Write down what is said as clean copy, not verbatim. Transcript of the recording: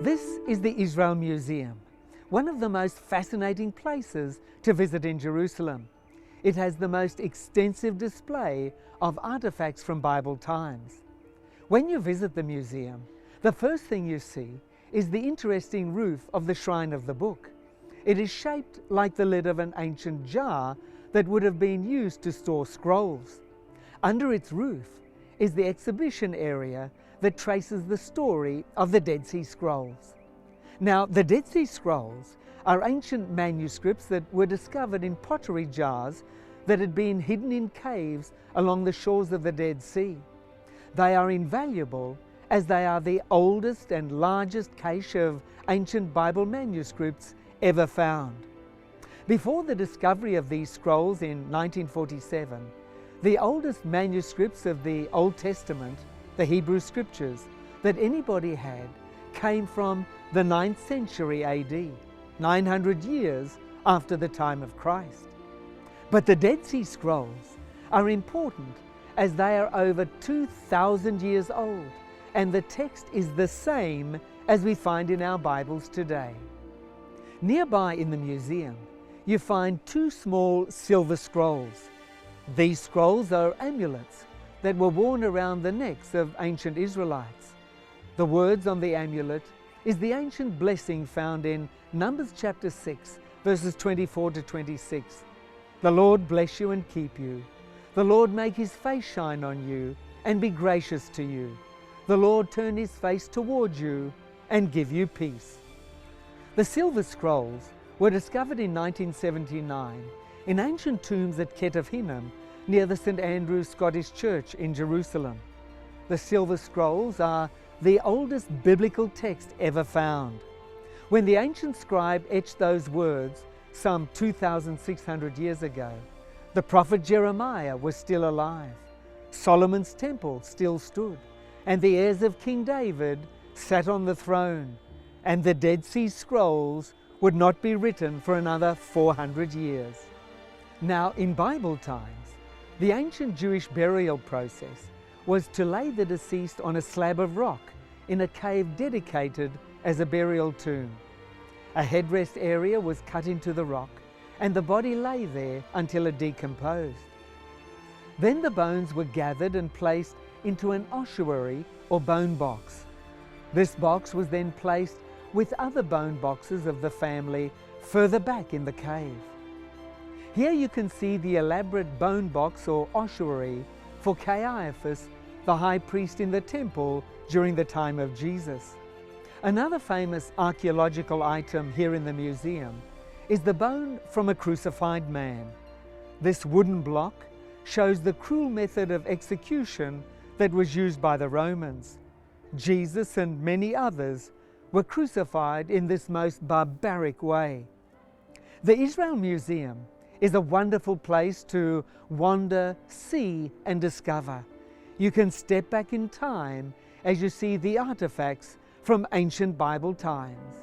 This is the Israel Museum, one of the most fascinating places to visit in Jerusalem. It has the most extensive display of artifacts from Bible times. When you visit the museum, the first thing you see is the interesting roof of the Shrine of the Book. It is shaped like the lid of an ancient jar that would have been used to store scrolls. Under its roof is the exhibition area that traces the story of the Dead Sea Scrolls. Now, the Dead Sea Scrolls are ancient manuscripts that were discovered in pottery jars that had been hidden in caves along the shores of the Dead Sea. They are invaluable as they are the oldest and largest cache of ancient Bible manuscripts ever found. Before the discovery of these scrolls in 1947, the oldest manuscripts of the Old Testament, the Hebrew Scriptures, that anybody had came from the 9th century AD, 900 years after the time of Christ. But the Dead Sea Scrolls are important as they are over 2,000 years old, and the text is the same as we find in our Bibles today. Nearby in the museum, you find two small silver scrolls. These scrolls are amulets that were worn around the necks of ancient Israelites. The words on the amulet is the ancient blessing found in Numbers chapter 6, verses 24 to 26. The Lord bless you and keep you. The Lord make his face shine on you and be gracious to you. The Lord turn his face towards you and give you peace. The silver scrolls were discovered in 1979 in ancient tombs at Ket of Hinnom near the St. Andrew's Scottish Church in Jerusalem. The silver scrolls are the oldest biblical text ever found. When the ancient scribe etched those words some 2,600 years ago, the prophet Jeremiah was still alive, Solomon's temple still stood, and the heirs of King David sat on the throne, and the Dead Sea Scrolls would not be written for another 400 years. Now, in Bible times, the ancient Jewish burial process was to lay the deceased on a slab of rock in a cave dedicated as a burial tomb. A headrest area was cut into the rock, and the body lay there until it decomposed. Then the bones were gathered and placed into an ossuary or bone box. This box was then placed with other bone boxes of the family further back in the cave. Here you can see the elaborate bone box or ossuary for Caiaphas, the high priest in the temple during the time of Jesus. Another famous archaeological item here in the museum is the bone from a crucified man. This wooden block shows the cruel method of execution that was used by the Romans. Jesus and many others were crucified in this most barbaric way. The Israel Museum is a wonderful place to wander, see and discover. You can step back in time as you see the artifacts from ancient Bible times.